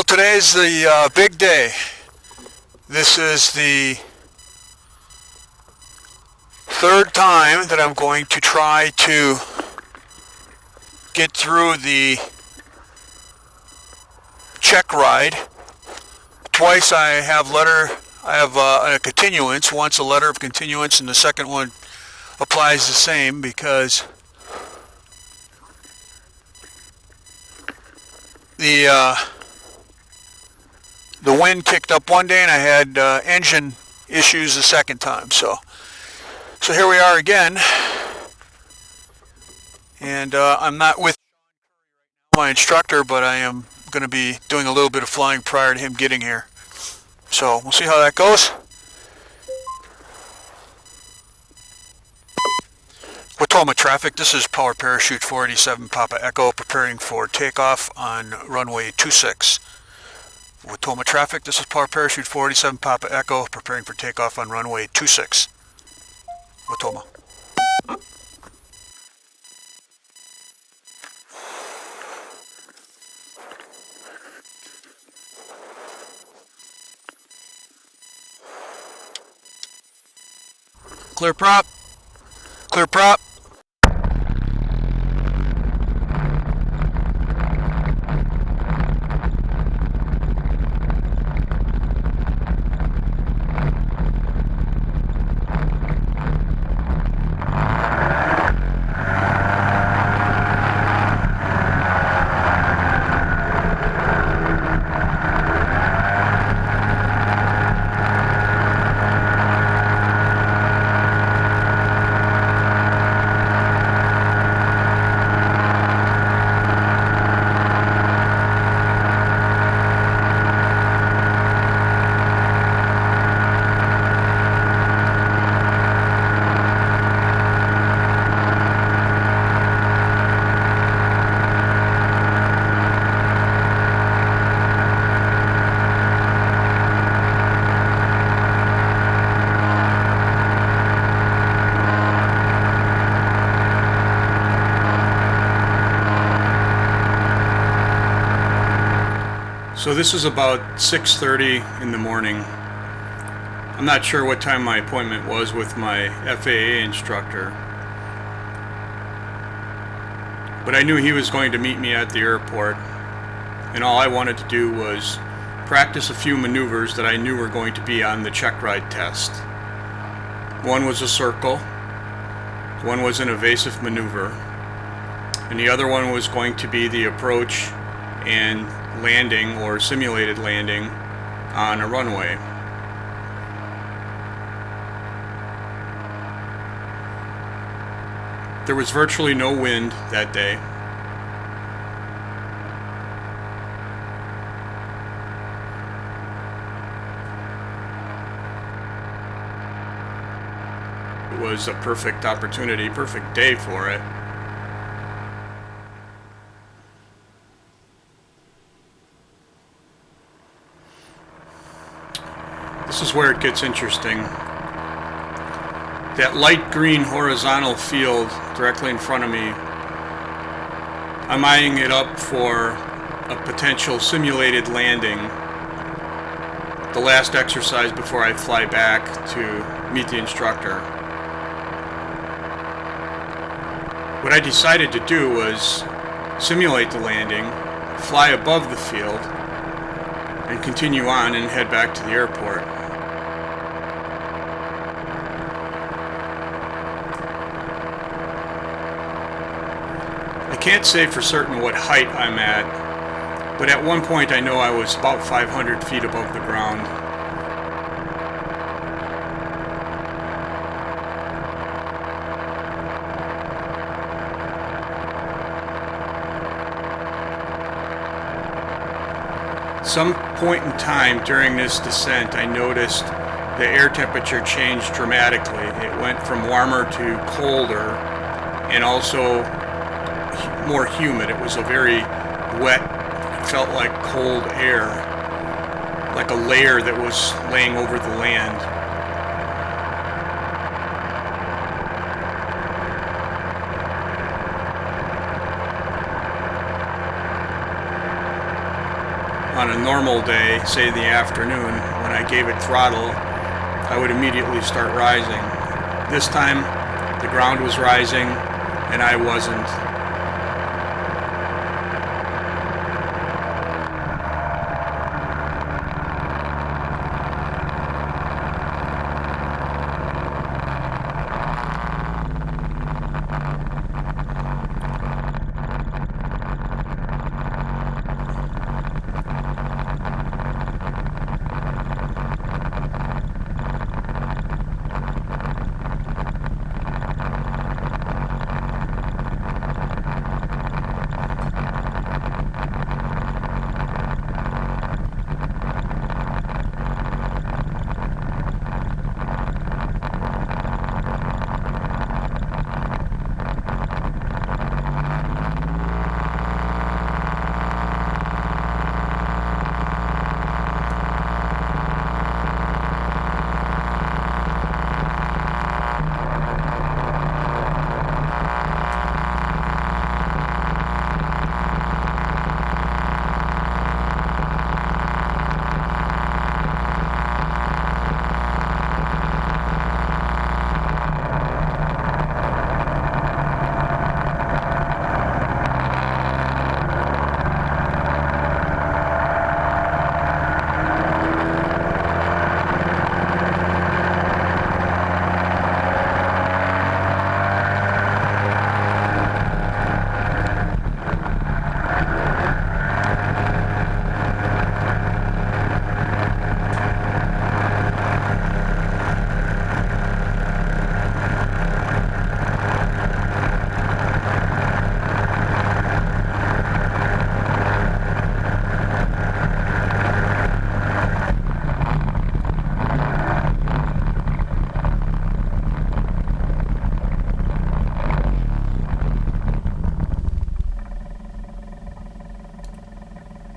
Today's the big day. This is the third time that I'm going to try to get through the check ride. Twice I have a continuance. Once a letter of continuance, and the second one applies the same because the wind kicked up one day and I had engine issues the second time. So here we are again, and I'm not with my instructor, but I am going to be doing a little bit of flying prior to him getting here. So we'll see how that goes. Watoma traffic, this is Power Parachute 487 Papa Echo preparing for takeoff on runway 26. Watoma traffic, this is Power Parachute 487 Papa Echo preparing for takeoff on runway 26. Watoma. Clear prop. Clear prop. So this is about 6:30 in the morning. I'm not sure what time my appointment was with my FAA instructor, but I knew he was going to meet me at the airport, and all I wanted to do was practice a few maneuvers that I knew were going to be on the check ride test. One was a circle, one was an evasive maneuver, and the other one was going to be the approach and landing or simulated landing on a runway. There was virtually no wind that day. It was a perfect opportunity, perfect day for it. This is where it gets interesting. That light green horizontal field directly in front of me, I'm eyeing it up for a potential simulated landing. The last exercise before I fly back to meet the instructor. What I decided to do was simulate the landing, fly above the field, and continue on and head back to the airport. I can't say for certain what height I'm at, but at one point I know I was about 500 feet above the ground. Some point in time during this descent, I noticed the air temperature changed dramatically. It went from warmer to colder and also more humid. It was a very wet, felt like cold air, like a layer that was laying over the land. on a normal day, say in the afternoon, when I gave it throttle, I would immediately start rising. This time, the ground was rising and I wasn't.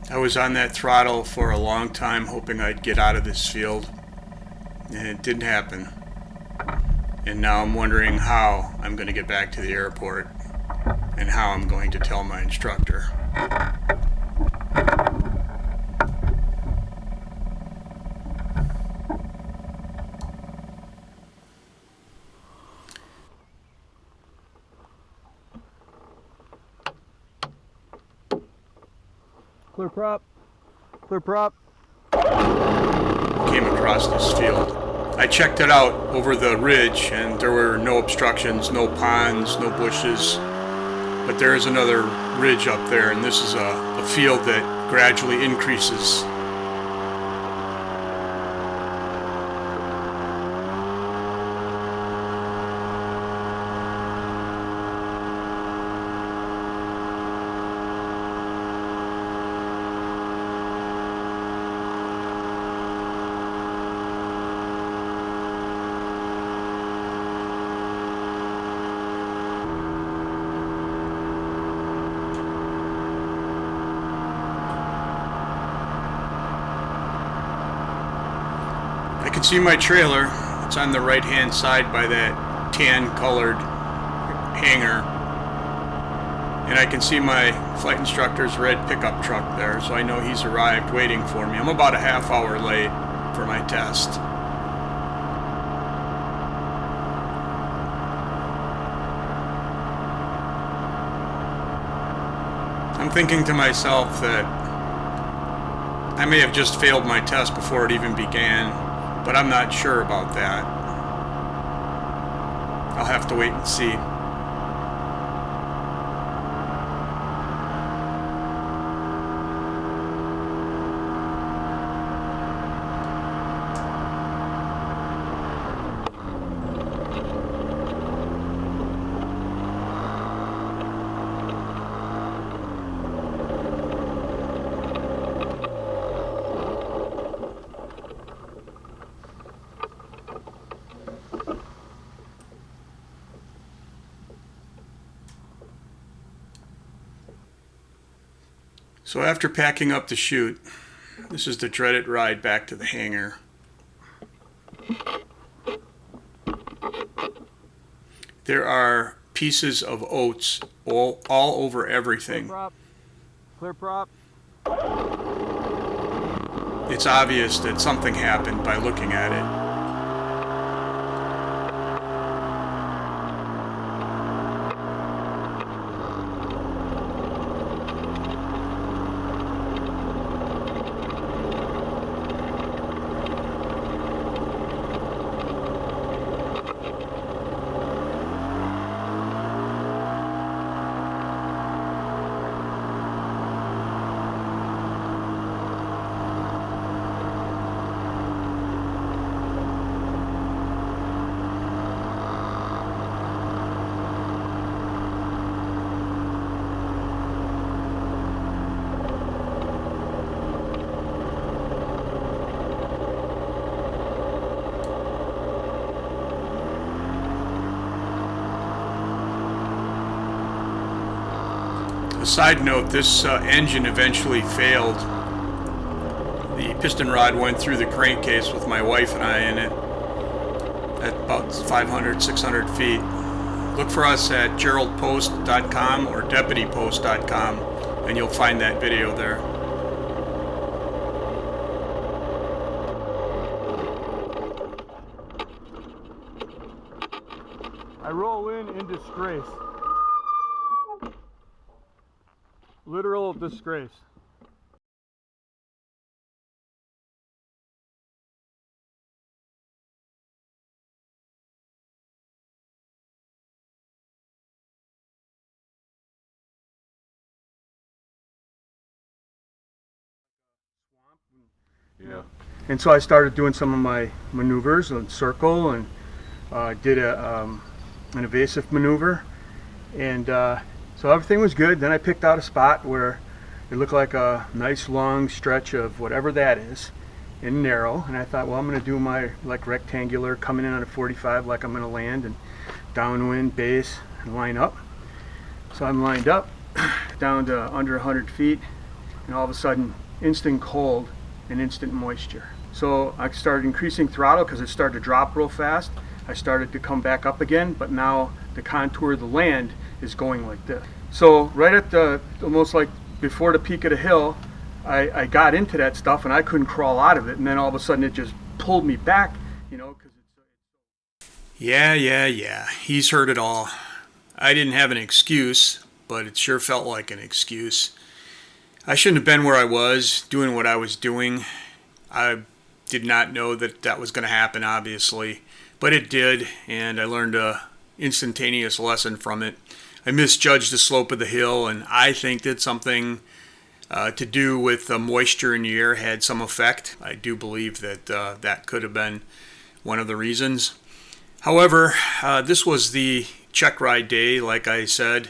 I was on that throttle for a long time hoping I'd get out of this field, and it didn't happen. And now I'm wondering how I'm going to get back to the airport and how I'm going to tell my instructor. Clear prop. Clear prop. Came across this field. I checked it out over the ridge and there were no obstructions, no ponds, no bushes. But there is another ridge up there, and this is a field that gradually increases. I can see my trailer. It's on the right hand side by that tan colored hangar. And I can see my flight instructor's red pickup truck there, so I know he's arrived waiting for me. I'm about a half hour late for my test. I'm thinking to myself that I may have just failed my test before it even began, but I'm not sure about that. I'll have to wait and see. So after packing up the chute, this is the dreaded ride back to the hangar. There are pieces of oats all over everything. Clear prop. Clear prop. it's obvious that something happened by looking at it. A side note, this engine eventually failed. The piston rod went through the crankcase with my wife and I in it at about 500, 600 feet. Look for us at geraldpost.com or deputypost.com and you'll find that video there. I roll in disgrace. Literal disgrace. Yeah. And so I started doing some of my maneuvers on circle and did an evasive maneuver, and so everything was good. Then I picked out a spot where it looked like a nice long stretch of whatever that is, and narrow. And I thought, well, I'm going to do my like rectangular, coming in on a 45 like I'm going to land, and downwind, base, and line up. So I'm lined up down to under 100 feet, and all of a sudden, instant cold and instant moisture. So I started increasing throttle because it started to drop real fast. I started to come back up again, but now the contour of the land is going like this. So right at the almost like before the peak of the hill, I got into that stuff and I couldn't crawl out of it, and then all of a sudden it just pulled me back, you know, because it's Yeah. He's heard it all. I didn't have an excuse, but it sure felt like an excuse. I shouldn't have been where I was, doing what I was doing. I did not know that that was going to happen, obviously, but it did, and I learned a instantaneous lesson from it. I misjudged the slope of the hill, and I think that something to do with the moisture in the air had some effect. I do believe that that could have been one of the reasons. However, this was the check ride day, like I said,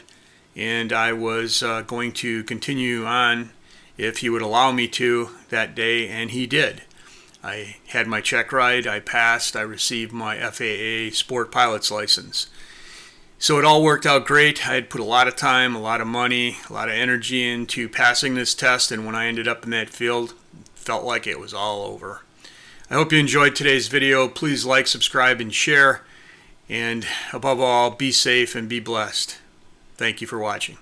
and I was going to continue on if he would allow me to that day, and he did. I had my check ride, I passed, I received my FAA Sport Pilot's license. So it all worked out great. I had put a lot of time, a lot of money, a lot of energy into passing this test, and when I ended up in that field, it felt like it was all over. I hope you enjoyed today's video. Please like, subscribe, and share. And above all, be safe and be blessed. Thank you for watching.